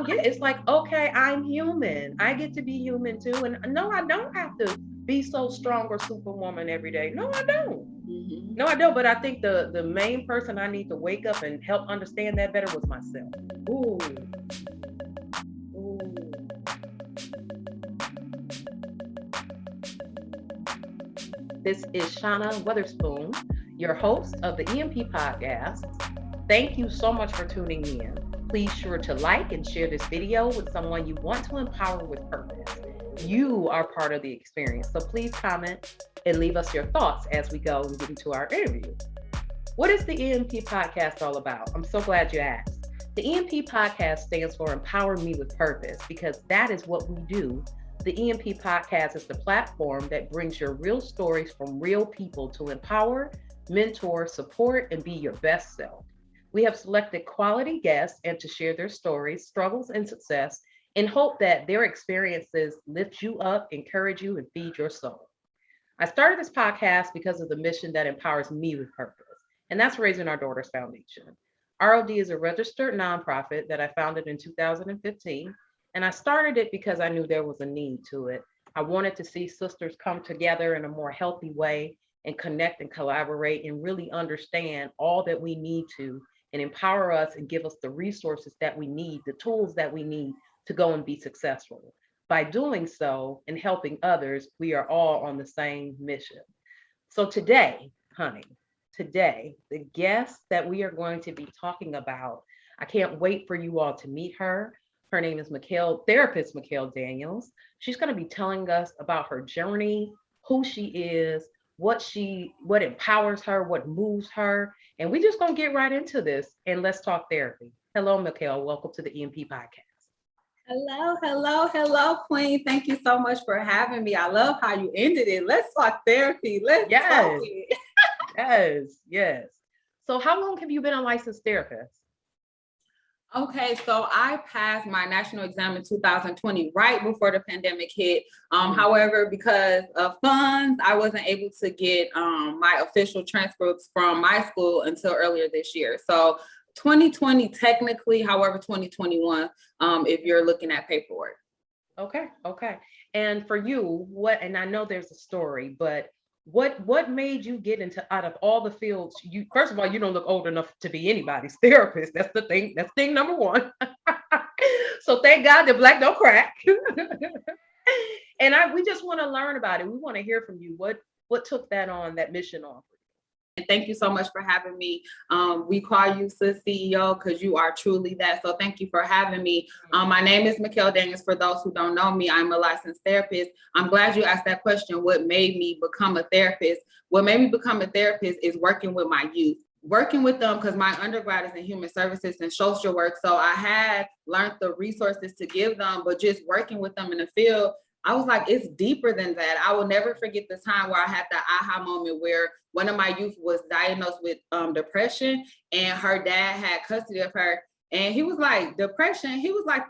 Yeah, it's like, okay, I'm human. I get to be human too. And no, I don't have to be so strong or superwoman every day. No, I don't. Hmm. No, I don't. But I think the main person I need to wake up and help understand that better was myself. Ooh, ooh. This is Shauna Witherspoon, your host of the EMP podcast. Thank you so much for tuning in. Please sure to like and share this video with someone you want to empower with purpose. You are part of the experience, so please comment and leave us your thoughts as we go and get into our interview. What is the EMP podcast all about? I'm so glad you asked. The EMP podcast stands for Empower Me with Purpose because that is what we do. The EMP podcast is the platform that brings your real stories from real people to empower, mentor, support, and be your best self. We have selected quality guests and to share their stories, struggles, and success in hope that their experiences lift you up, encourage you, and feed your soul. I started this podcast because of the mission that empowers me with purpose, and that's Raising Our Daughters Foundation. ROD is a registered nonprofit that I founded in 2015, and I started it because I knew there was a need to it. I wanted to see sisters come together in a more healthy way and connect and collaborate and really understand all that we need to and empower us and give us the resources that we need, the tools that we need to go and be successful. By doing so and helping others, we are all on the same mission. So today, honey, today, the guest that we are going to be talking about, I can't wait for you all to meet her. Her name is Mickell, therapist Mickell Daniels. She's going to be telling us about her journey, who she is, what empowers her, what moves her, and we just going to get right into this and let's talk therapy. Hello, Mickell. Welcome to the EMP podcast. Hello, hello, hello, Queen. Thank you so much for having me. I love how you ended it. Let's talk therapy. Let's talk Yes, it. yes, yes. So, how long have you been a licensed therapist? Okay, so I passed my national exam in 2020, right before the pandemic hit. Mm, However, because of funds, I wasn't able to get my official transcripts from my school until earlier this year. So 2020 technically, however, 2021, if you're looking at paperwork. okay, okay. And for you, what? And I know there's a story, but what made you get into out of all the fields? You first of all, you don't look old enough to be anybody's therapist. That's the thing. That's thing number one. So thank God that black don't crack. And we just want to learn about it. We want to hear from you. What took that on, that mission on for And thank you so much for having me. We call you Sis CEO because you are truly that. So thank you for having me. you? My name is Mickell Daniels. For those who don't know me, I'm a licensed therapist. I'm glad you asked that question. What made me become a therapist? What made me become a therapist is working with my youth. Working with them because my undergrad is in human services and social work. So I had learned the resources to give them, but just working with them in the field, I was like, it's deeper than that. I will never forget the time where I had the aha moment where one of my youth was diagnosed with depression and her dad had custody of her. And he was like, depression? He was like,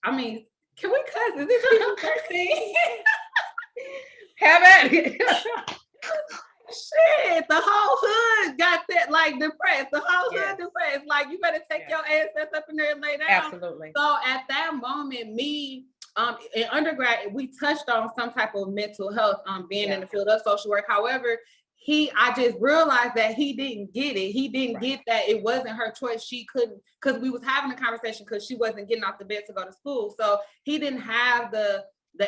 I mean, can we cuss? Is this people 13? Have at it. Shit, the whole hood got that like depressed. The whole Yes, hood depressed. Like you better take yes, your ass up in there and lay down. absolutely. So at that moment, me in undergrad, we touched on some type of mental health, being in Yeah, the field of social work. However, I just realized that he didn't get it. He didn't right. get that it wasn't her choice. She couldn't, because we was having a conversation because she wasn't getting off the bed to go to school. So he didn't have the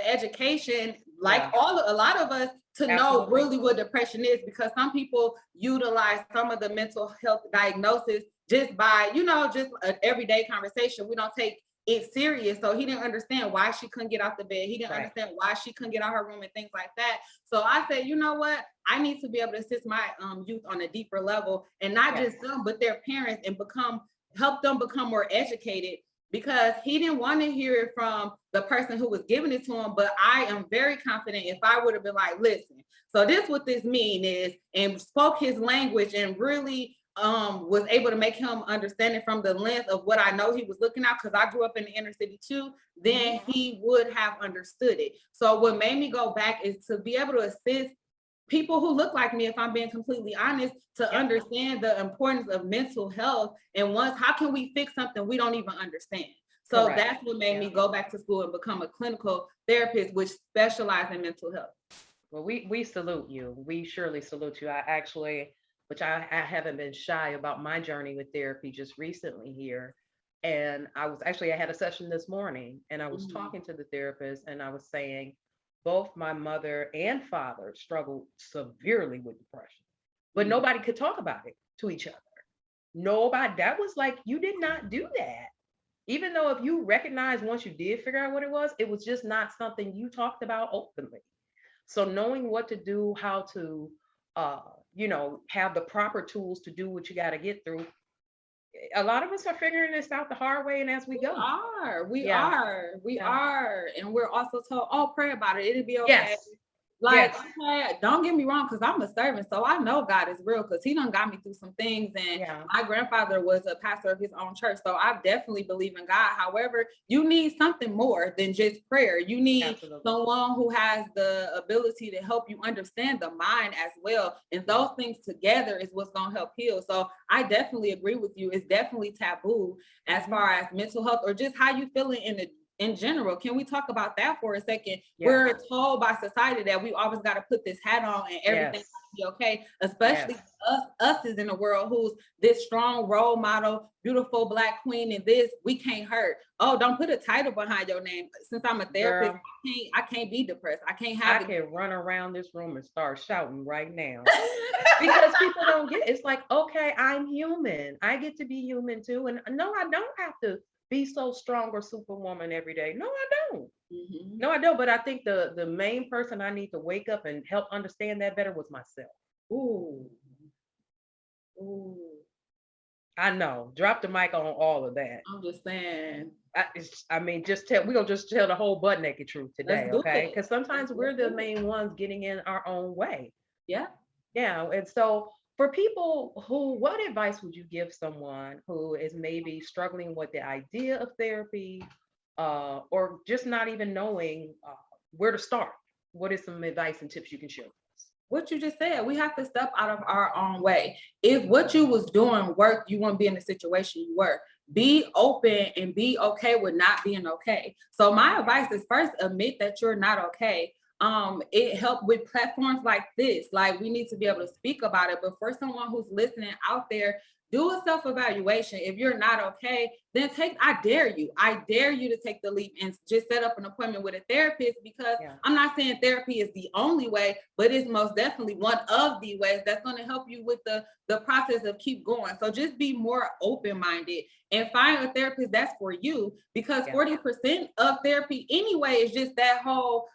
education like Yeah, a lot of us to know absolutely. really what depression is, because some people utilize some of the mental health diagnosis just by, just an everyday conversation. We don't take it serious. So he didn't understand why she couldn't get off the bed. He didn't Right. understand why she couldn't get out her room and things like that. So I said, you know what? I need to be able to assist my youth on a deeper level, and not Yes. just them, but their parents, and help them become more educated, because he didn't want to hear it from the person who was giving it to him. But I am very confident if I would have been like, listen, so this what this mean is, and spoke his language and really was able to make him understand it from the lens of what I know he was looking at, because I grew up in the inner city too, Hmm. then he would have understood it. So what made me go back is to be able to assist people who look like me, if I'm being completely honest, to Yeah. understand the importance of mental health. And once, how can we fix something we don't even understand? So Correct. that's what made Yeah. me go back to school and become a clinical therapist, which specializes in mental health. Well, we salute you. We surely salute you. I actually, which I haven't been shy about my journey with therapy just recently here. And I had a session this morning and I was Mhm. talking to the therapist and I was saying both my mother and father struggled severely with depression, but Mhm. nobody could talk about it to each other. Nobody, that was like, you did not do that. Even though if you recognize once you did figure out what it was just not something you talked about openly. So knowing what to do, how to, uh, have the proper tools to do what you got to get through. A lot of us are figuring this out the hard way and as we We go. are, we Yeah, are, we yeah, are. And we're also told, oh, pray about it. It'll be okay. yes, Like, yes, okay, don't get me wrong, because I'm a servant, so I know God is real because He done got me through some things. And yeah, my grandfather was a pastor of his own church, so I definitely believe in God. However, you need something more than just prayer. You need absolutely. someone who has the ability to help you understand the mind as well. And Yeah. those things together is what's going to help heal. So I definitely agree with you. It's definitely taboo as Hmm. far as mental health or just how you feeling in general. Can we talk about that for a second? Yeah. We're told by society that we always got to put this hat on and everything Yes. got to be okay, especially Yes. us is in a world who's this strong role model, beautiful black queen, and this we can't hurt. Oh, don't put a title behind your name. Since I'm a therapist, Girl, I can't be depressed. I can't I have it. can run around this room and start shouting right now because people don't get it. It's like, okay, I'm human. I get to be human too. And no, I don't have to be so strong or superwoman every day. No, I don't. Mhm. No, I don't. But I think the main person I need to wake up and help understand that better was myself. Ooh. Ooh. I know. Drop the mic on all of that. I'm just saying. I mean, we're gonna just tell the whole butt naked truth Let's today, do okay? it. Because sometimes Let's we're the do it. main ones getting in our own way. Yeah. Yeah. And so for people what advice would you give someone who is maybe struggling with the idea of therapy, or just not even knowing where to start? What is some advice and tips you can share with us? What you just said, we have to step out of our own way. If what you was doing worked, you wouldn't be in the situation you were. Be open and be okay with not being okay. So my advice is first admit that you're not okay. It helped with platforms like this. Like we need to be able to speak about it. But for someone who's listening out there, do a self-evaluation. If you're not okay, then I dare you to take the leap and just set up an appointment with a therapist, because Yeah. I'm not saying therapy is the only way, but it's most definitely one of the ways that's going to help you with the process of keep going. So just be more open-minded and find a therapist that's for you, because Yeah. 40% of therapy anyway is just that whole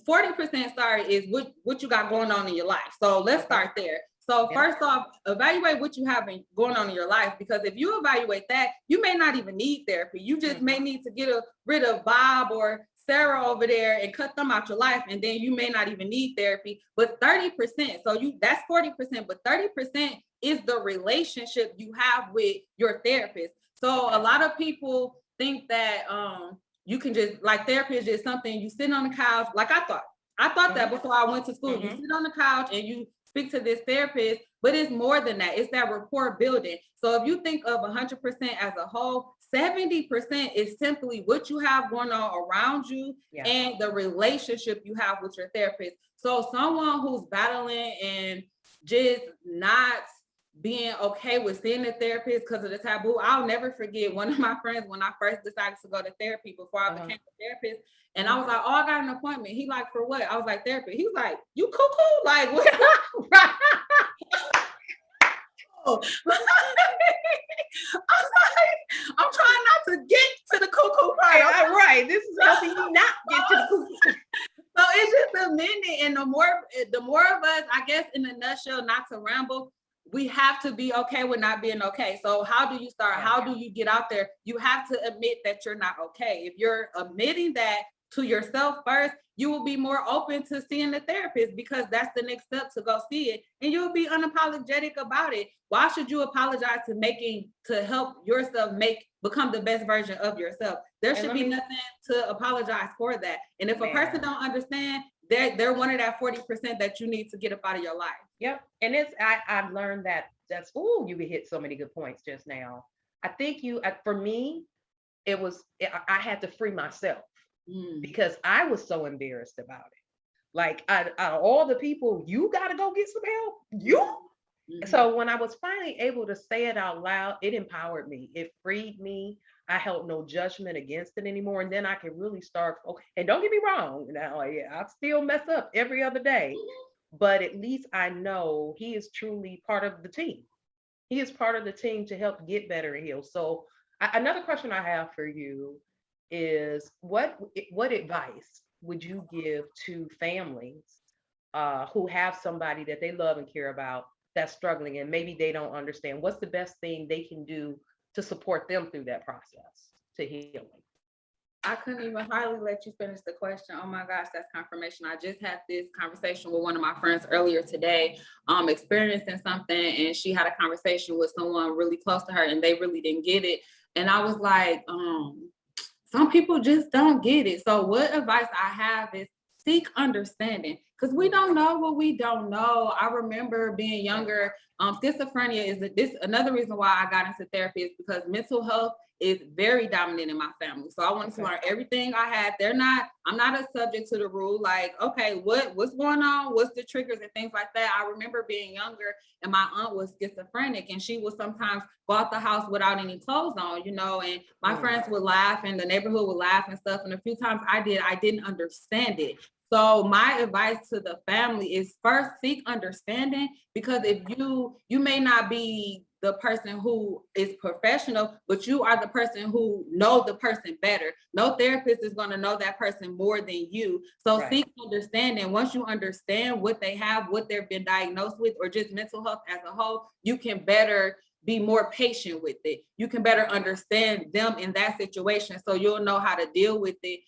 40%, sorry, is what you got going on in your life. So let's Okay. start there. So Yeah. first off, evaluate what you have going on in your life, because if you evaluate that, you may not even need therapy. You just may Hmm. need to get rid of Bob or Sarah over there and cut them out your life, and then you may not even need therapy. But 30%, so that's 40%, but 30% is the relationship you have with your therapist. So a Okay. lot of people think that you can just, like, therapy is just something you sit on the couch. Like I thought that Hmm. before I went to school. You Hmm. sit on the couch and you speak to this therapist, but it's more than that. It's that rapport building. So if you think of 100% as a whole, 70% is simply what you have going on around you Yeah. and the relationship you have with your therapist. So someone who's battling and just not being okay with seeing a therapist because of the taboo. I'll never forget one of my friends when I first decided to go to therapy before I Uh-huh. became a therapist. And I Hmm. was like, oh, I got an appointment. He like, for what? I was like, therapy. He was like, you cuckoo? Like, what's Right. up? I'm trying not to get to the cuckoo part. Right. Right. This is helping you not get to the cuckoo. So it's just a minute, and the more of us, I guess, in a nutshell, not to ramble, we have to be okay with not being okay. So how do you start? Yeah. How do you get out there? You have to admit that you're not okay. If you're admitting that to yourself first, you will be more open to seeing the therapist, because that's the next step to go see it, and you'll be unapologetic about it. Why should you apologize to help yourself become the best version of yourself? There And should let be me, nothing to apologize for that. And if a person man. don't understand, they're one of that 40% that you need to get up out of your life. Yep. And I've learned that you hit so many good points just now. I think for me, I had to free myself Mm. because I was so embarrassed about it. Like, out of all the people, you got to go get some help. You. Mhm. So when I was finally able to say it out loud, it empowered me. It freed me. I held no judgment against it anymore. And then I could really start. Okay, and don't get me wrong. Now, like, I still mess up every other day, but at least I know he is truly part of the team. He is part of the team to help get better and heal. So another question I have for you is what advice would you give to families who have somebody that they love and care about that's struggling and maybe they don't understand? What's the best thing they can do to support them through that process to healing? I couldn't even hardly let you finish the question. Oh my gosh, that's confirmation. I just had this conversation with one of my friends earlier today, experiencing something, and she had a conversation with someone really close to her, and they really didn't get it. And I was like, some people just don't get it. So what advice I have is seek understanding, because we don't know what we don't know. I remember being younger. Schizophrenia is this another reason why I got into therapy is because mental health is very dominant in my family. So I wanted to learn everything I had. I'm not a subject to the rule. Like, okay, what's going on? What's the triggers and things like that? I remember being younger and my aunt was schizophrenic and she would sometimes go out the house without any clothes on, and my friends would laugh and the neighborhood would laugh and stuff. And a few times I didn't understand it. So my advice to the family is first seek understanding, because if you may not be the person who is professional, but you are the person who knows the person better. No therapist is going to know that person more than you. So seek understanding. Once you understand what they have, what they've been diagnosed with, or just mental health as a whole, you can better be more patient with it. You can better understand them in that situation, so you'll know how to deal with it.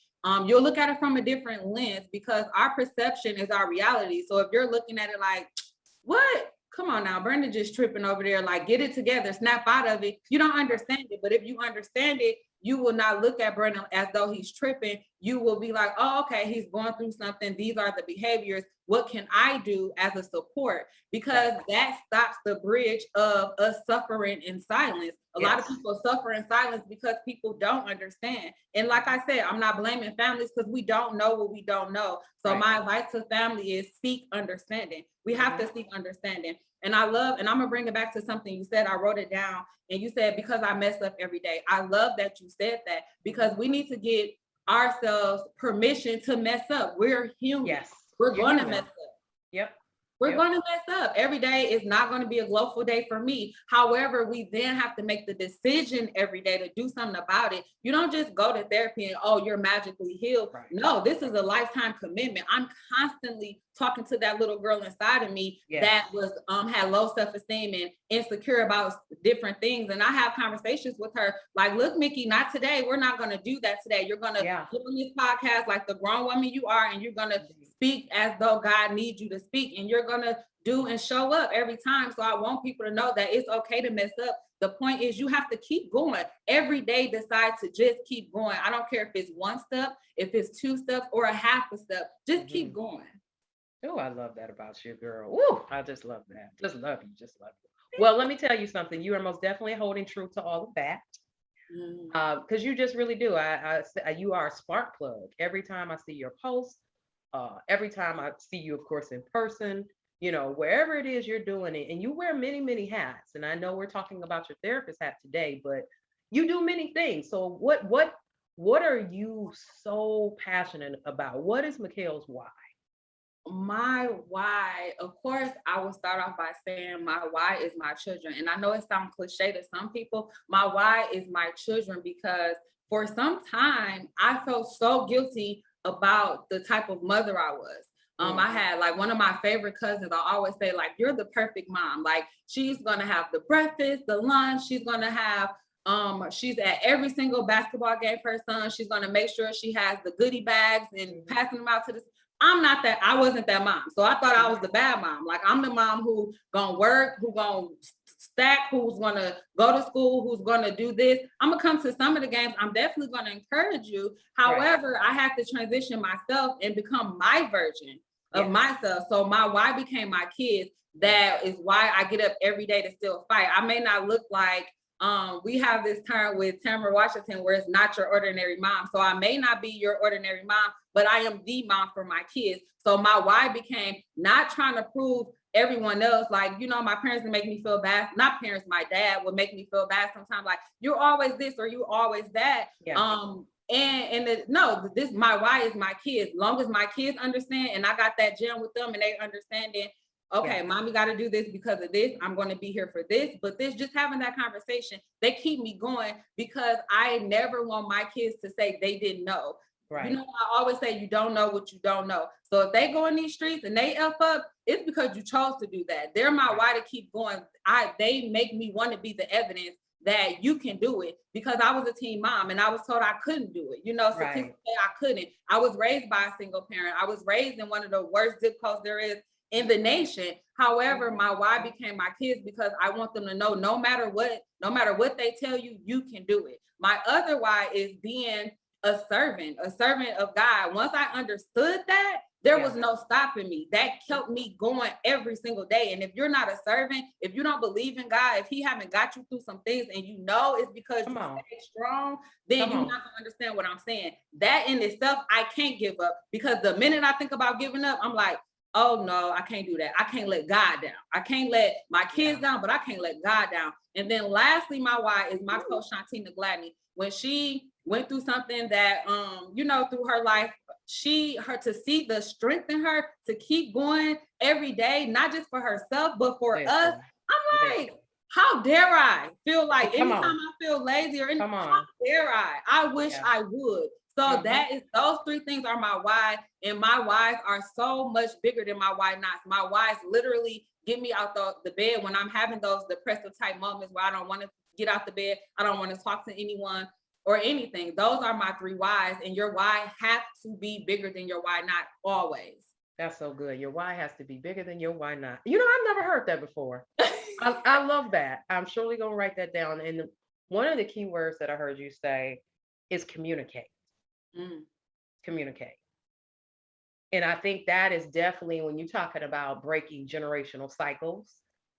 You'll look at it from a different lens, because our perception is our reality. So if you're looking at it like, what? Come on now, Brenda just tripping over there, like, get it together, snap out of it. You don't understand it. But if you understand it, you will not look at Brenda as though he's tripping. You will be like, oh, okay, he's going through something. These are the behaviors. What can I do as a support? Because that stops the bridge of us suffering in silence. A lot of people suffer in silence because people don't understand. And like I said, I'm not blaming families, because we don't know what we don't know. So my advice to family is seek understanding. We have to seek understanding. And I'm gonna bring it back to something you said. I wrote it down, and you said, because I mess up every day. I love that you said that, because we need to get ourselves permission to mess up. We're human. We're going to mess up. We're going to mess up. Every day is not going to be a glowful day for me. However, we then have to make the decision every day to do something about it. You don't just go to therapy and, oh, you're magically healed. No, this is a lifetime commitment. I'm constantly talking to that little girl inside of me that was had low self-esteem and insecure about different things. And I have conversations with her like, look, Mickey, not today. We're not going to do that today. You're going to get on this podcast like the grown woman you are, and you're going to speak as though God needs you to speak, and you're going to do and show up every time. So I want people to know that it's okay to mess up. The point is, you have to keep going every day. Decide to just keep going. I don't care if it's one step, if it's two steps, or a half a step. Just keep going. Oh, I love that about you, girl. Ooh, I just love that. Just love you. Just love you. Well, let me tell you something. You are most definitely holding true to all of that, because you just really do. You are a spark plug. Every time I see your post, every time I see you, of course, in person, wherever it is you're doing it, and you wear many, many hats. And I know we're talking about your therapist hat today, but you do many things. So what are you so passionate about? What is Mickell's why? My why, of course, I will start off by saying my why is my children. And I know it sounds cliche to some people. My why is my children, because for some time I felt so guilty about the type of mother I was. I had like one of my favorite cousins. I always say, like, you're the perfect mom. Like, she's gonna have the breakfast, the lunch, she's gonna have she's at every single basketball game for her son. She's gonna make sure she has the goodie bags and passing them out to the. I wasn't that mom. So I thought I was the bad mom. Like, I'm the mom who gonna work, who gonna stack, who's gonna go to school, who's gonna do this. I'm gonna come to some of the games. I'm definitely gonna encourage you. However, I had to transition myself and become my version of myself. So my why became my kids. That is why I get up every day to still fight. I may not look like we have this term with Tamara Washington where it's not your ordinary mom. So I may not be your ordinary mom, but I am the mom for my kids. So my why became not trying to prove everyone else, like, you know, my parents would make me feel bad. Not parents, my dad would make me feel bad sometimes, like, you're always this or you always that. Yeah. No, this my why is my kids. Long as my kids understand and I got that gym with them and they understanding, okay, Yeah. mommy got to do this because of this. I'm going to be here for this. But this, just having that conversation, they keep me going because I never want my kids to say they didn't know. Right. You know, I always say you don't know what you don't know. So if they go in these streets and they F up, it's because you chose to do that. They're my why to keep going. They make me want to be the evidence that you can do it, because I was a teen mom and I was told I couldn't do it. You know, statistically I couldn't. I was raised by a single parent. I was raised in one of the worst zip codes there is in the nation. However, my why became my kids because I want them to know no matter what they tell you, you can do it. My other why is being a servant of God. Once I understood that, there was no stopping me. That kept me going every single day. And if you're not a servant, if you don't believe in God, if he haven't got you through some things and you know it's because you stay strong, then you're not gonna understand what I'm saying. That in itself, I can't give up, because the minute I think about giving up, I'm like, oh no, I can't do that. I can't let God down. I can't let my kids down, but I can't let God down. And then lastly, my why is my coach Shantina Gladney. When she went through something that you know, through her life, her to see the strength in her to keep going every day, not just for herself, but for us. I'm like, how dare I feel like anytime I feel lazy or anything, how dare I wish I would. So that is, those three things are my why, and my whys are so much bigger than my why nots. My whys literally get me out the bed when I'm having those depressive type moments where I don't want to get out the bed, I don't want to talk to anyone or anything. Those are my three whys, and your why have to be bigger than your why not always. That's so good. Your why has to be bigger than your why not. You know, I've never heard that before. I love that. I'm surely gonna write that down. And one of the key words that I heard you say is communicate. Communicate. And I think that is definitely, when you're talking about breaking generational cycles,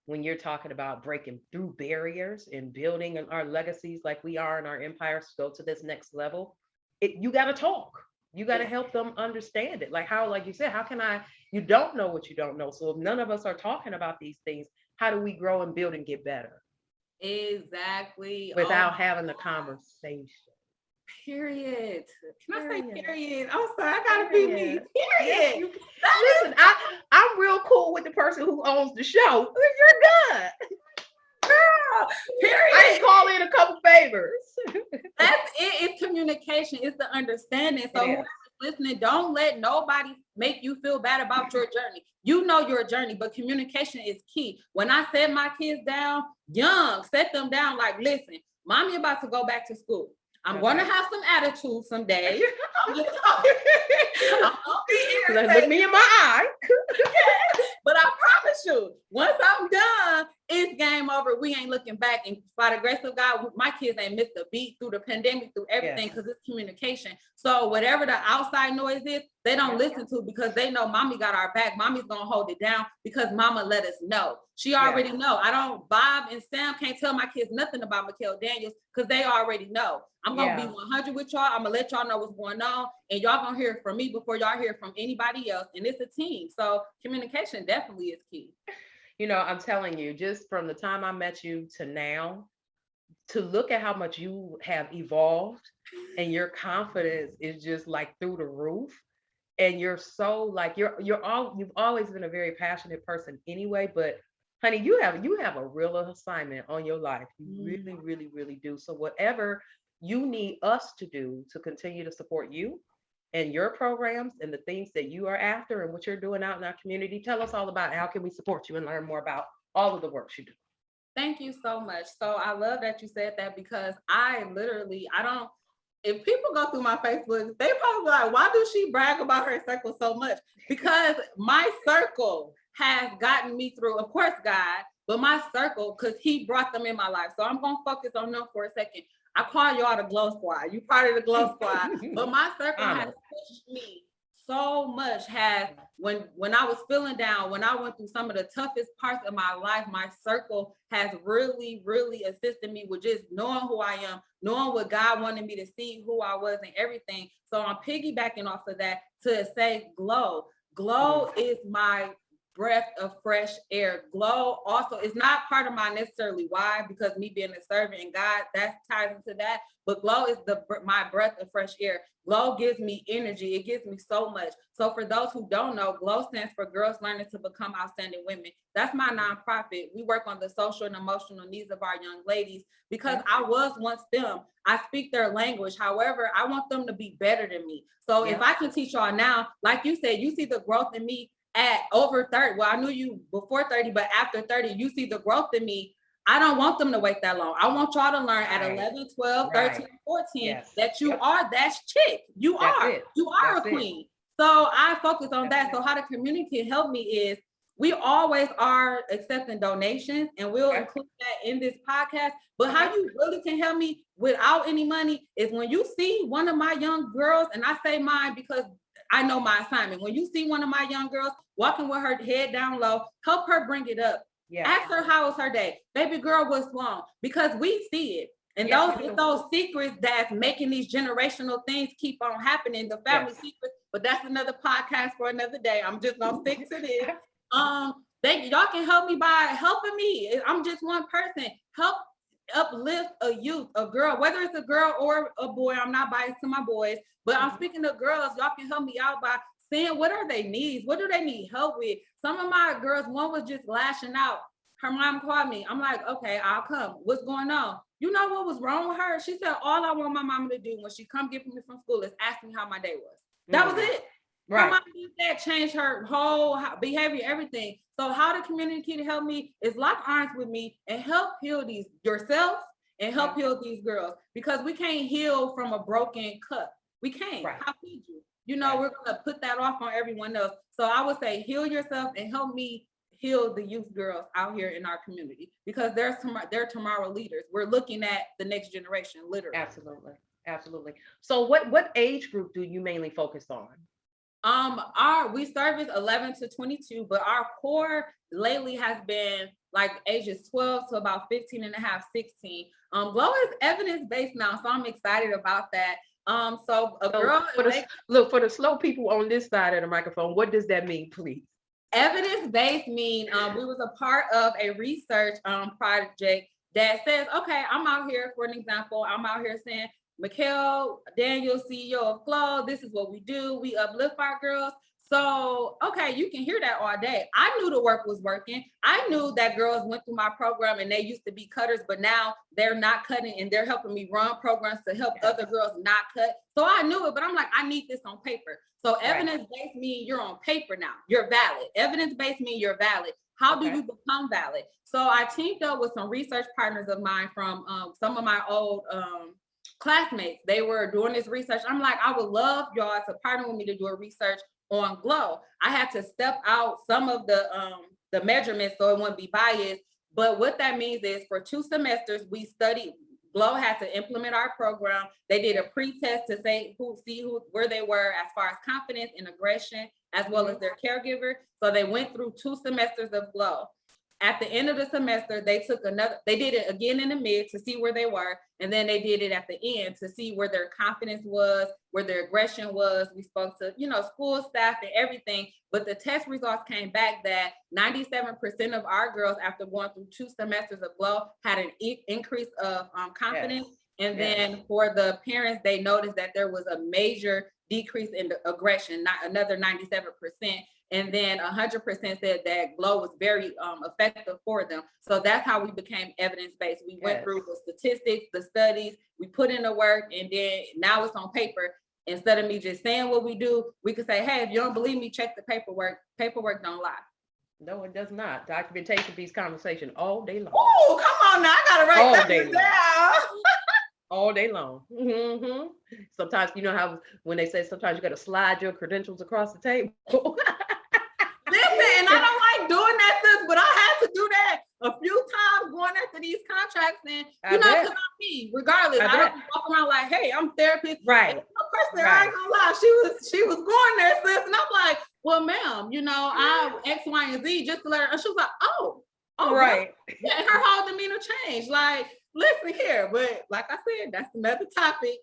when you're talking about breaking through barriers and building our legacies like we are in our empires to go to this next level, you got to talk. You got to help them understand it. Like how, like you said, how can you don't know what you don't know. So if none of us are talking about these things, how do we grow and build and get better? Exactly. Without having the conversation. Period. Can I say period? I'm sorry, I gotta be me. Period. Listen, I'm real cool with the person who owns the show. You're good. Girl, period. I can call in a couple favors. That's it. It's communication. It's the understanding. So whoever's listening, don't let nobody make you feel bad about your journey. You know your journey, but communication is key. When I set my kids down young, set them down like, listen, mommy about to go back to school. I'm going to have some attitude some days. I'm gonna be irritated. Look me in my eye. But I promise you, once I'm done, it's game over. We ain't looking back. And by the grace of God, my kids ain't missed a beat through the pandemic, through everything, because it's communication. So whatever the outside noise is, they don't listen to, because they know mommy got our back. Mommy's going to hold it down because mama let us know. She already know. I don't, Bob and Sam can't tell my kids nothing about Mickell Daniels because they already know. I'm going to be 100 with y'all. I'm going to let y'all know what's going on. And y'all going to hear from me before y'all hear from anybody else. And it's a team. So communication definitely is key. You know, I'm telling you, just from the time I met you to now, to look at how much you have evolved, and your confidence is just like through the roof. And you're so like, you've always been a very passionate person anyway, but honey, you have a real assignment on your life. You really, really, really do. So whatever you need us to do to continue to support you and your programs and the things that you are after and what you're doing out in our community, tell us all about it. How can we support you and learn more about all of the work you do? Thank you so much. So I love that you said that, because if people go through my Facebook, they probably like, why does she brag about her circle so much? Because my circle has gotten me through, of course, God, but my circle, because he brought them in my life. So I'm going to focus on them for a second. I call y'all the Glow Squad. You part of the Glow Squad. But my circle has pushed me so much. Has when I was feeling down, when I went through some of the toughest parts of my life, my circle has really, really assisted me with just knowing who I am, knowing what God wanted me to see, who I was, and everything. So I'm piggybacking off of that to say Glow. Glow is my breath of fresh air. Glow also is not part of my necessarily why, because me being a servant and God, that ties into that. But Glow is my breath of fresh air. Glow gives me energy. It gives me so much. So for those who don't know, Glow stands for Girls Learning to Become Outstanding Women. That's my nonprofit. We work on the social and emotional needs of our young ladies because I was once them. I speak their language. However, I want them to be better than me. So if I can teach y'all now, like you said, you see the growth in me at over 30. Well, I knew you before 30, but after 30, you see the growth in me. I don't want them to wait that long. I want y'all to learn at 11, 12, 13, 14 that you are that chick. You are a queen. So I focus on that. So how the community can help me is we always are accepting donations, and we'll include that in this podcast. But how you really can help me without any money is when you see one of my young girls, and I say mine because I know my assignment. When you see one of my young girls walking with her head down low, help her bring it up. Ask her how was her day. Baby girl, what's wrong? Because we see it. And those secrets that's making these generational things keep on happening, the family secrets. But that's another podcast for another day. I'm just gonna stick to this. Y'all can help me by helping me. I'm just one person. Help uplift a youth, a girl, whether it's a girl or a boy. I'm not biased to my boys, but I'm speaking to girls. Y'all can help me out by saying what are their needs? What do they need help with? Some of my girls, one was just lashing out. Her mom called me. I'm like, okay, I'll come. What's going on? You know what was wrong with her? She said, all I want my mama to do when she come get me from school is ask me how my day was. That was it. Her mom did that, changed her whole behavior, everything. So how the community can help me is lock arms with me and help heal these yourself and help heal these girls, because we can't heal from a broken cup. We can't. How could you? You know, we're gonna put that off on everyone else. So I would say heal yourself and help me heal the youth girls out here in our community, because they're tomorrow leaders. We're looking at the next generation, literally. Absolutely. So what age group do you mainly focus on? We service 11 to 22, but our core lately has been like ages 12 to about 15 and a half, 16. Glow is evidence-based now, so I'm excited about that. So a girl for the slow people on this side of the microphone, what does that mean, please? Evidence-based mean we was a part of a research project that says, okay, I'm out here, for an example, I'm out here saying, Mickell, Daniel, CEO of Glow, this is what we do. We uplift our girls. So, okay, you can hear that all day. I knew the work was working. I knew that girls went through my program and they used to be cutters, but now they're not cutting and they're helping me run programs to help other girls not cut. So I knew it, but I'm like, I need this on paper. So evidence-based means you're on paper now. You're valid. Evidence-based means you're valid. How do you become valid? So I teamed up with some research partners of mine from some of my old classmates. They were doing this research. I'm like, I would love y'all to partner with me to do a research on Glow. I had to step out some of the measurements so it wouldn't be biased. But what that means is for 2 semesters, we studied. Glow had to implement our program. They did a pre-test to see where they were as far as confidence and aggression, as well as their caregiver. So they went through 2 semesters of Glow. At the end of the semester, they did it again in the mid to see where they were. And then they did it at the end to see where their confidence was, where their aggression was. We spoke to, school staff and everything. But the test results came back that 97% of our girls, after going through 2 semesters of Glow, had an increase of confidence. And then for the parents, they noticed that there was a major decrease in the aggression, not another 97%. And then 100% said that Glow was very effective for them. So that's how we became evidence-based. We went through the statistics, the studies, we put in the work, and then now it's on paper. Instead of me just saying what we do, we could say, hey, if you don't believe me, check the paperwork. Paperwork don't lie. No, it does not. Documentation beats conversation all day long. Oh, come on now. I got to write that down. All day long. Mm-hmm. Sometimes, you know how when they say sometimes you got to slide your credentials across the table. Listen, and I don't like doing that, sis, but I had to do that a few times going after these contracts. And because I'm me, regardless, I don't walk around like, hey, I'm therapist. Right. I ain't gonna lie, she was going there, sis. well, ma'am, I'm X, Y, and Z just to let her. And she was like, oh, Right. yeah. And her whole demeanor changed. Like, listen here. But like I said, that's another topic.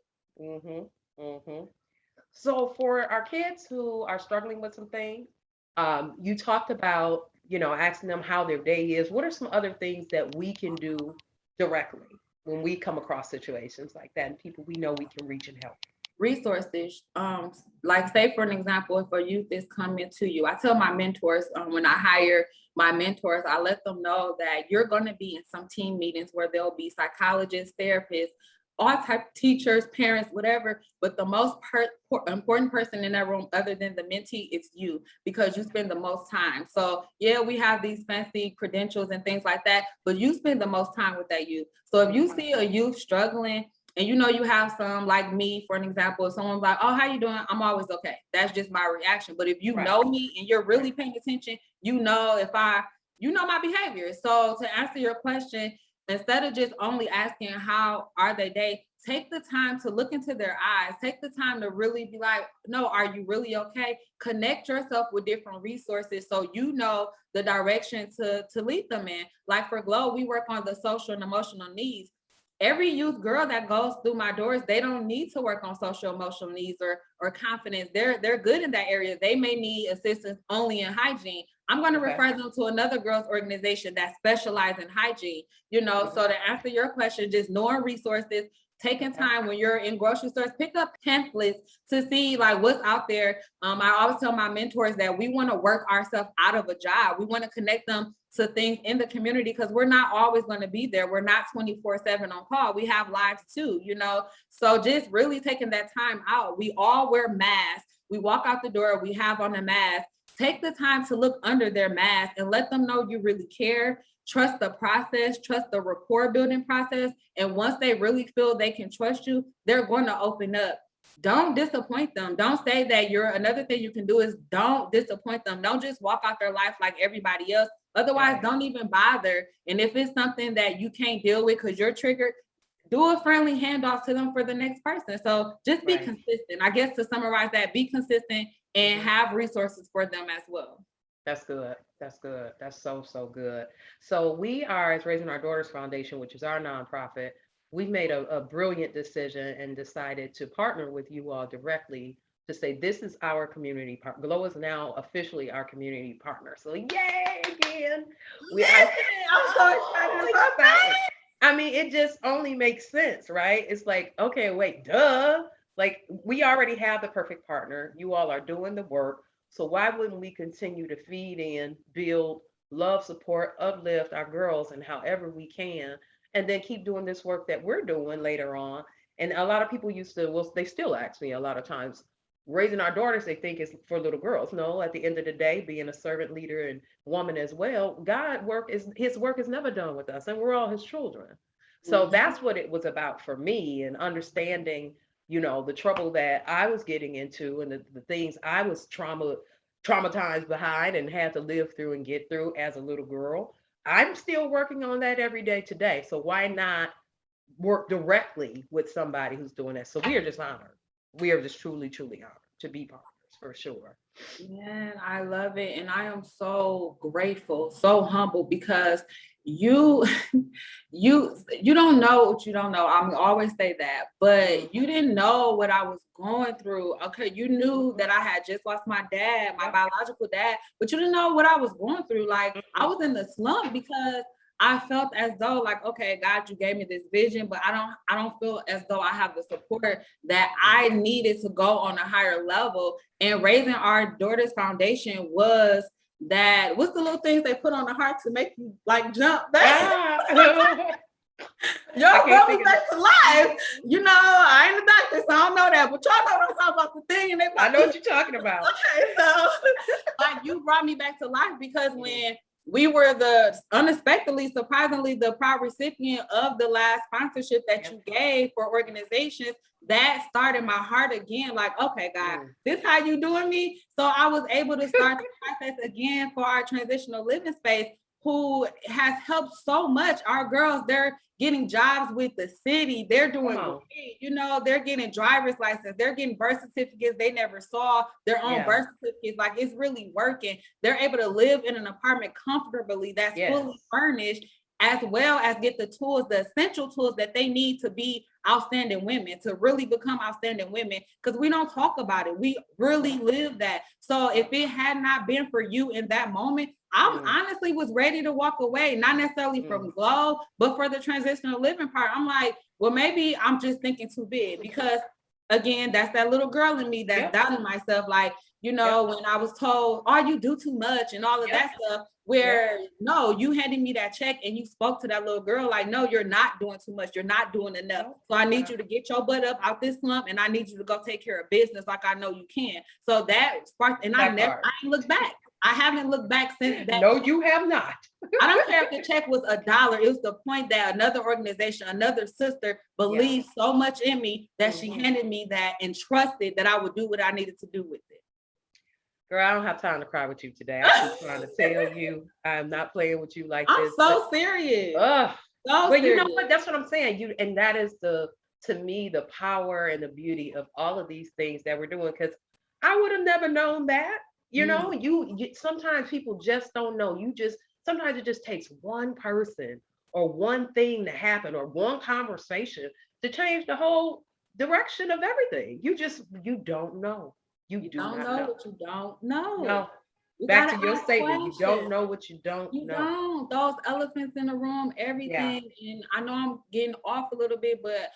So for our kids who are struggling with some things, you talked about, asking them how their day is. What are some other things that we can do directly when we come across situations like that and people we know we can reach and help? Resources, like say for an example, if a youth is coming to you, I tell my mentors, when I hire my mentors, I let them know that you're going to be in some team meetings where there'll be psychologists, therapists, all type of teachers, parents, whatever, but the most important person in that room other than the mentee is you, because you spend the most time. So yeah, we have these fancy credentials and things like that, but you spend the most time with that youth. So if you see a youth struggling, and you have some like me, for an example, if someone's like, oh, how you doing? I'm always okay. That's just my reaction. But if you know me and you're really paying attention, if you know my behavior. So to answer your question, instead of just only asking how are they day, take the time to look into their eyes. Take the time to really be like, no, are you really okay? Connect yourself with different resources so you know the direction to lead them in. Like for Glow, we work on the social and emotional needs. Every youth girl that goes through my doors, they don't need to work on social emotional needs or confidence. They're good in that area. They may need assistance only in hygiene. I'm going to refer them to another girls organization that specializes in hygiene. So to answer your question, just knowing resources, taking time when you're in grocery stores, pick up pamphlets to see like what's out there. I always tell my mentors that we want to work ourselves out of a job. We want to connect them to things in the community because we're not always going to be there. We're not 24/7 on call. We have lives too, So just really taking that time out. We all wear masks. We walk out the door, we have on a mask. Take the time to look under their mask and let them know you really care. Trust the process, trust the rapport building process. And once they really feel they can trust you, they're going to open up. Don't disappoint them. Don't say that another thing you can do is don't disappoint them. Don't just walk out their life like everybody else. Otherwise, don't even bother. And if it's something that you can't deal with because you're triggered, do a friendly handoff to them for the next person. So just be consistent. I guess to summarize that, be consistent and have resources for them as well. That's good. That's good. That's so, so good. So we are, as Raising Our Daughters Foundation, which is our nonprofit, we've made a brilliant decision and decided to partner with you all directly to say this is our community partner. Glow is now officially our community partner. So yay again. I'm so excited about that. I mean, it just only makes sense, right? It's like, okay, wait, duh. Like we already have the perfect partner. You all are doing the work. So why wouldn't we continue to feed in, build, love, support, uplift our girls and however we can, and then keep doing this work that we're doing later on? And a lot of people they still ask me a lot of times, raising our daughters, they think is for little girls. No, at the end of the day, being a servant leader and woman as well, his work is never done with us, and we're all his children. So that's what it was about for me, and understanding the trouble that I was getting into and the things I was traumatized behind and had to live through and get through as a little girl. I'm still working on that every day today. So why not work directly with somebody who's doing that? So we are just honored. We are just truly, truly honored to be partners for sure. Man, I love it. And I am so grateful, so humble because you you don't know what you don't know. I always say that, but you didn't know what I was going through. Okay, you knew that I had just lost my dad, my biological dad, but you didn't know what I was going through. Like I was in the slump because I felt as though like, okay, God, you gave me this vision, but I don't feel as though I have the support that I needed to go on a higher level. And Raising Our Daughters Foundation was that. What's the little things they put on the heart to make you like jump back? Y'all brought me back to life. I ain't a doctor, so I don't know that, but y'all know what I'm talking about, the thing. And I know what you're talking about. Okay, so like you brought me back to life because when we were unexpectedly, surprisingly, the proud recipient of the last sponsorship that you gave for organizations, that started my heart again. Like, okay, God, this how you doing me? So I was able to start the process again for our transitional living space. who has helped so much. Our girls, they're getting jobs with the city. They're doing great. You know, they're getting driver's license. They're getting birth certificates they never saw, their own birth certificates. Like, it's really working. They're able to live in an apartment comfortably that's fully furnished, as well as get the tools, the essential tools that they need to be outstanding women, to really become outstanding women, because we don't talk about it. We really live that. So if it had not been for you in that moment, I honestly was ready to walk away, not necessarily from Glow, but for the transitional living part. I'm like, well, maybe I'm just thinking too big, because again, that's that little girl in me that's doubting myself. Like, you know, when I was told, oh, you do too much and all of that stuff, where no, you handed me that check and you spoke to that little girl like, no, you're not doing too much. You're not doing enough. So I need you to get your butt up out this slump, and I need you to go take care of business like I know you can. So that sparked, and I ain't looked back. I haven't looked back since that. No, you have not. I don't care if the check was $1. It was the point that another organization, another sister believed so much in me that she handed me that and trusted that I would do what I needed to do with it. Girl, I don't have time to cry with you today. I'm just trying to tell you, I'm not playing with you like this. I'm so serious. But you know what? That's what I'm saying. And that is to me, the power and the beauty of all of these things that we're doing. Because I would have never known that. You know, you sometimes people just don't know. Sometimes it just takes one person or one thing to happen or one conversation to change the whole direction of everything. You don't know. You don't know what you don't know. No. Back to your statement, you don't know what you don't know. Don't. Those elephants in the room, everything. And I know I'm getting off a little bit, but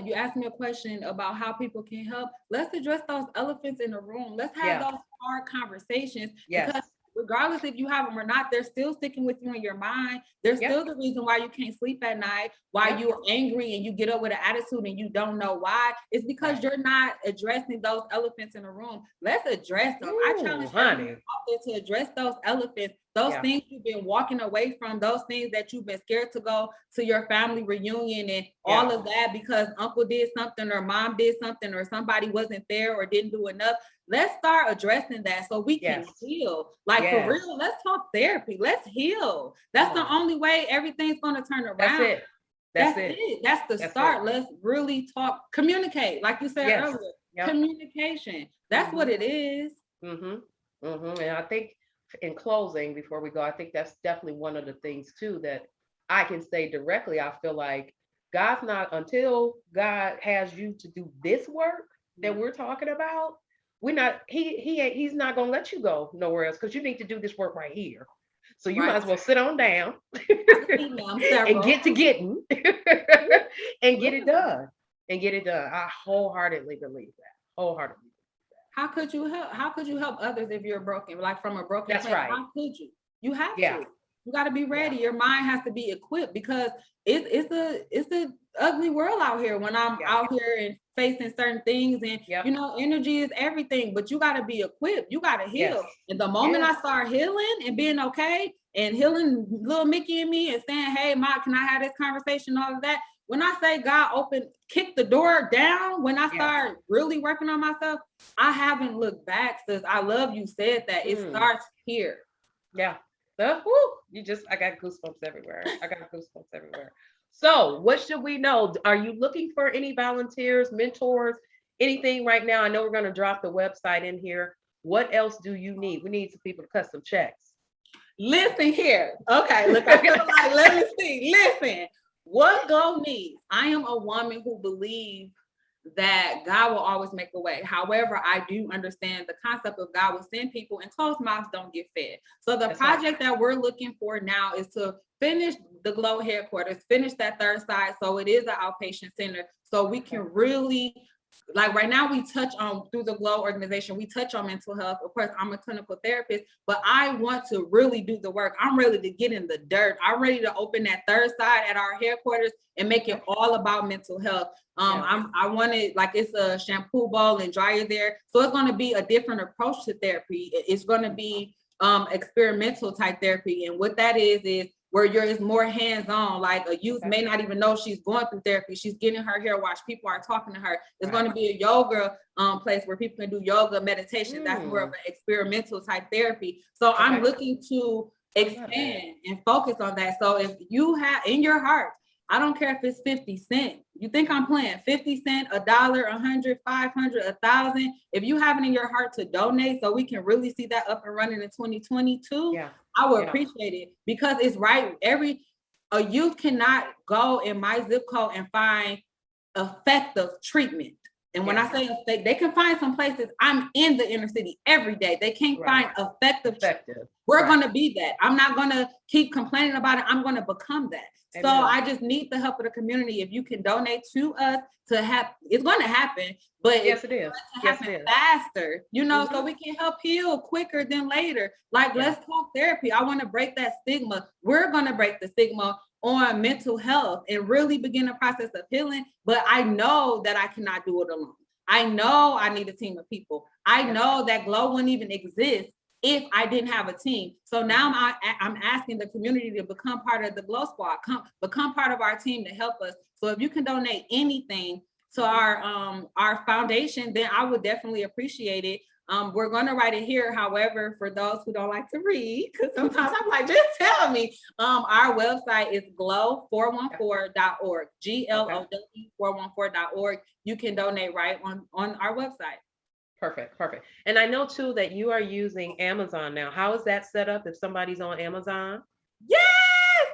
you asked me a question about how people can help. Let's address those elephants in the room. Let's have those hard conversations. Because regardless if you have them or not, they're still sticking with you in your mind. They're still the reason why you can't sleep at night, why you're angry and you get up with an attitude and you don't know why. It's because you're not addressing those elephants in the room. Let's address them. I challenge everyone out there to address those elephants, those things you've been walking away from, those things that you've been scared to go to your family reunion and all of that because uncle did something or mom did something or somebody wasn't there or didn't do enough. Let's start addressing that so we can heal. Like for real, let's talk therapy. Let's heal. That's the only way everything's going to turn around. That's it. That's the start. Let's really talk, communicate. Like you said earlier, communication. That's what it is. And I think in closing, before we go, I think that's definitely one of the things too that I can say directly. I feel like God's not, until God has you to do this work that we're talking about, he's not gonna let you go nowhere else, because you need to do this work right here. So you might as well sit on down and get to getting and get it done. I wholeheartedly believe that. How could you help others if you're broken, like from a broken place? Right. How could you? You have to. You got to be ready. Your mind has to be equipped, because it's a ugly world out here when I'm out here and facing certain things, and you know, energy is everything, but you got to be equipped. You got to heal. And the moment I start healing and being okay and healing little Mickey and me and saying, hey, Ma, can I have this conversation, all of that? When I say God kick the door down, when I start really working on myself, I haven't looked back. Sis, I love you said that. It starts here. Yeah. I got goosebumps everywhere. So what should we know? Are you looking for any volunteers, mentors, anything right now? I know we're going to drop the website in here. What else do you need? We need some people to cut some checks. Listen here. Okay, look, I feel like, let me see. Listen, what Glow needs. I am a woman who believes that God will always make a way. However, I do understand the concept of God will send people, and closed mouths don't get fed. So the project that we're looking for now is to finish the Glow headquarters, finish that third side. So it is an outpatient center. So we can really, like right now we touch on, through the Glow organization, we touch on mental health. Of course, I'm a clinical therapist, but I want to really do the work. I'm ready to get in the dirt. I'm ready to open that third side at our headquarters and make it all about mental health. I want it like it's a shampoo bowl and dryer there. So it's going to be a different approach to therapy. It's going to be experimental type therapy. And what that is where it's more hands-on, like a youth may not even know she's going through therapy. She's getting her hair washed. People are talking to her. It's going to be a yoga place where people can do yoga, meditation. That's more of an experimental type therapy. So I'm looking to expand and focus on that. So if you have in your heart, I don't care if it's 50 cents. You think I'm playing 50 cents, $1, 100, 500, 1,000. If you have it in your heart to donate so we can really see that up and running in 2022, I would appreciate it, because it's right. A youth cannot go in my zip code and find effective treatment. And when I say effective, they can find some places. I'm in the inner city every day. They can't find effective. We're going to be that. I'm not going to keep complaining about it. I'm going to become that. Amen. So I just need the help of the community. If you can donate to us to have, it's going to happen, but yes, it is. Happen faster, you know, so we can help heal quicker than later. Like, let's talk therapy. I want to break that stigma. We're going to break the stigma on mental health and really begin the process of healing. But I know that I cannot do it alone. I know I need a team of people. I know that Glow wouldn't even exist if I didn't have a team. So now I'm asking the community to become part of the Glow Squad, become part of our team to help us. So if you can donate anything to our foundation, then I would definitely appreciate it. We're going to write it here. However, for those who don't like to read, because sometimes I'm like, just tell me. Our website is glow414.org, GLOW414.org. You can donate right on our website. Perfect. And I know too that you are using Amazon now. How is that set up if somebody's on Amazon? Yes,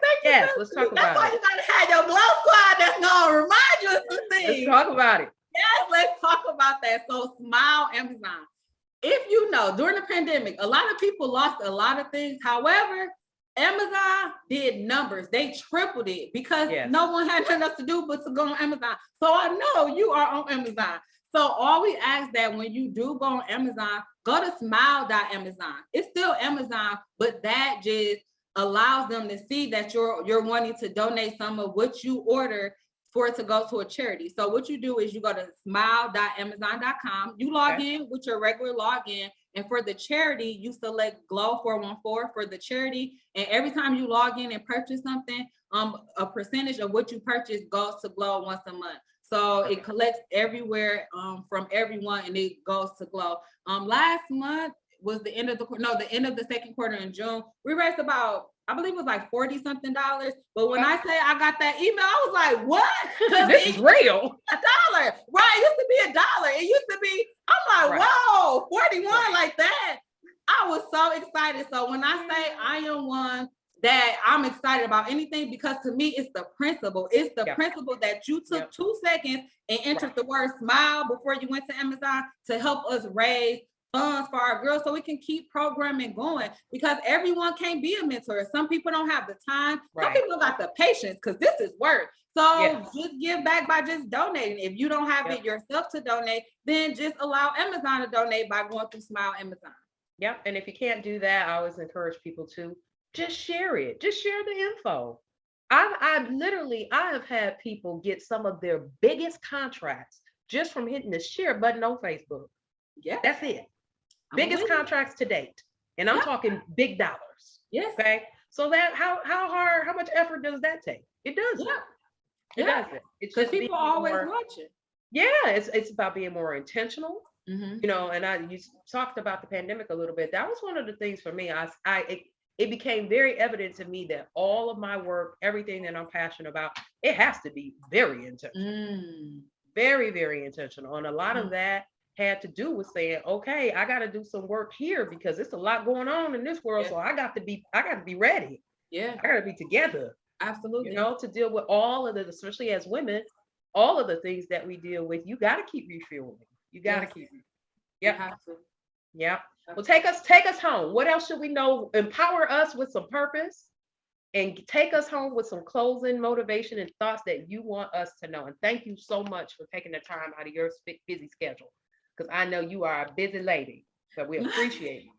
thank you. Yes, let's talk about it. That's why you gotta have your Glow Squad that's gonna remind you of some things. Let's talk about it. Yes, let's talk about that. So Smile Amazon. If you know, during the pandemic, a lot of people lost a lot of things. However, Amazon did numbers. They tripled it because no one had nothing else to do but to go on Amazon. So I know you are on Amazon. So all we ask that when you do go on Amazon, go to smile.amazon. It's still Amazon, but that just allows them to see that you're wanting to donate some of what you order for it to go to a charity. So what you do is you go to smile.amazon.com, you log in with your regular login, and for the charity, you select Glow 414 for the charity. And every time you log in and purchase something, a percentage of what you purchase goes to Glow once a month. So it collects everywhere from everyone, and it goes to Glow. Last month was the end of the second quarter in June. We raised about, I believe it was like $40-something. But when I say I got that email, I was like, what? This is real. $1. Right. It used to be $1. It used to be, I'm like, whoa, 41 like that. I was so excited. So when I say I am one that I'm excited about anything, because to me, it's the principle. It's the principle that you took 2 seconds and entered the word smile before you went to Amazon to help us raise funds for our girls so we can keep programming going, because everyone can't be a mentor. Some people don't have the time. Some people don't got the patience, because this is work. So just give back by just donating. If you don't have it yourself to donate, then just allow Amazon to donate by going through Smile Amazon. Yep. And if you can't do that, I always encourage people to just share it. Just share the info. I have had people get some of their biggest contracts just from hitting the share button on Facebook. Yeah, that's it. Biggest contracts to date. And I'm talking big dollars. Yes. Okay. So that how much effort does that take? It doesn't. It doesn't. It's because people always watch it. Yeah, it's about being more intentional. You know, and you talked about the pandemic a little bit. That was one of the things for me. It became very evident to me that all of my work, everything that I'm passionate about, it has to be very intentional. Very, very intentional. And a lot of that had to do with saying, okay, I got to do some work here because it's a lot going on in this world. So I got to be ready. Yeah. I got to be together. Absolutely. You know, to deal with all of the, especially as women, all of the things that we deal with, you got to keep refueling. You got to keep. Yeah. Yeah. Well, take us home. What else should we know? Empower us with some purpose and take us home with some closing motivation and thoughts that you want us to know. And thank you so much for taking the time out of your busy schedule, because I know you are a busy lady, so we appreciate it.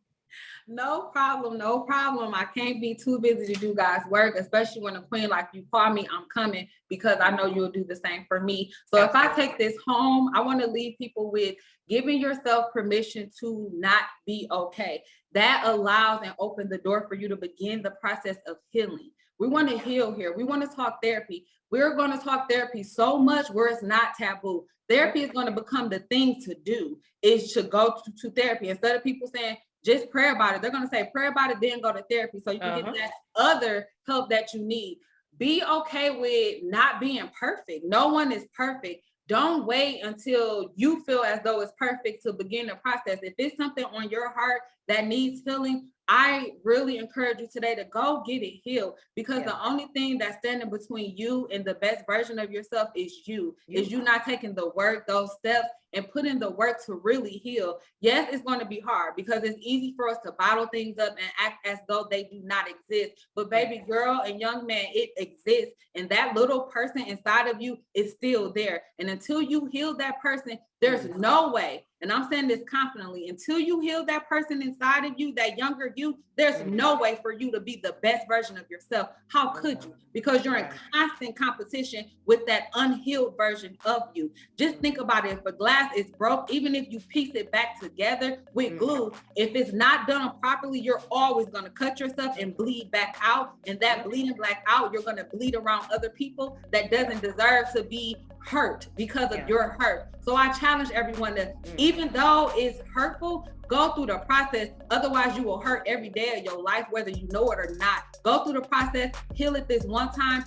No problem. I can't be too busy to do God's work, especially when a queen like you call me, I'm coming, because I know you'll do the same for me. So if I take this home, I want to leave people with giving yourself permission to not be okay. That allows and opens the door for you to begin the process of healing. We want to heal here. We want to talk therapy. We're going to talk therapy so much where it's not taboo. Therapy is going to become the thing to do, is to go to therapy. Instead of people saying, just pray about it. They're going to say, pray about it, then go to therapy so you can get that other help that you need. Be okay with not being perfect. No one is perfect. Don't wait until you feel as though it's perfect to begin the process. If it's something on your heart that needs healing, I really encourage you today to go get it healed, because the only thing that's standing between you and the best version of yourself is you. Is you not taking the work, those steps, and putting the work to really heal. Yes, it's going to be hard because it's easy for us to bottle things up and act as though they do not exist. But baby girl and young man, it exists. And that little person inside of you is still there. And until you heal that person, there's no way, and I'm saying this confidently, until you heal that person inside of you, that younger you, there's no way for you to be the best version of yourself. How could you? Because you're in constant competition with that unhealed version of you. Just think about it. If a glass is broke, even if you piece it back together with glue, if it's not done properly, you're always going to cut yourself and bleed back out. And that bleeding back out, you're going to bleed around other people that doesn't deserve to be hurt because of your hurt. So I challenge everyone to, even though it's hurtful, go through the process. Otherwise, you will hurt every day of your life, whether you know it or not. Go through the process, heal it this one time,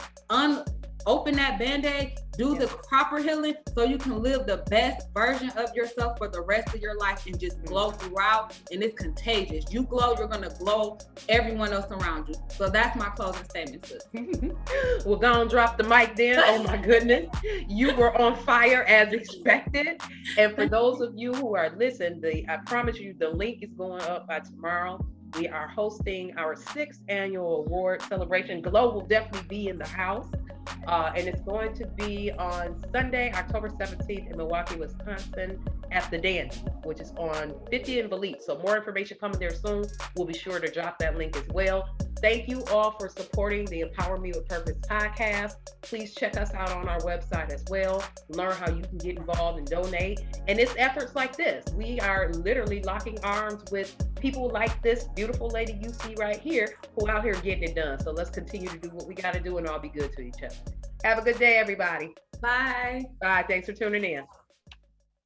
open that Band-Aid, do the proper healing so you can live the best version of yourself for the rest of your life and just glow throughout. And it's contagious. You glow, you're going to glow everyone else around you. So that's my closing statement, sis. We're going to drop the mic then. Oh my goodness. You were on fire as expected. And for those of you who are listening, I promise you the link is going up by tomorrow. We are hosting our 6th annual award celebration. Glow will definitely be in the house. And it's going to be on Sunday, October 17th in Milwaukee, Wisconsin at the Dandy, which is on 50 and Valise. So more information coming there soon. We'll be sure to drop that link as well. Thank you all for supporting the Empower Me with Purpose podcast. Please check us out on our website as well. Learn how you can get involved and donate. And it's efforts like this. We are literally locking arms with people like this beautiful lady you see right here who out here getting it done. So let's continue to do what we got to do and all be good to each other. Have a good day, everybody. Bye. Bye. Thanks for tuning in.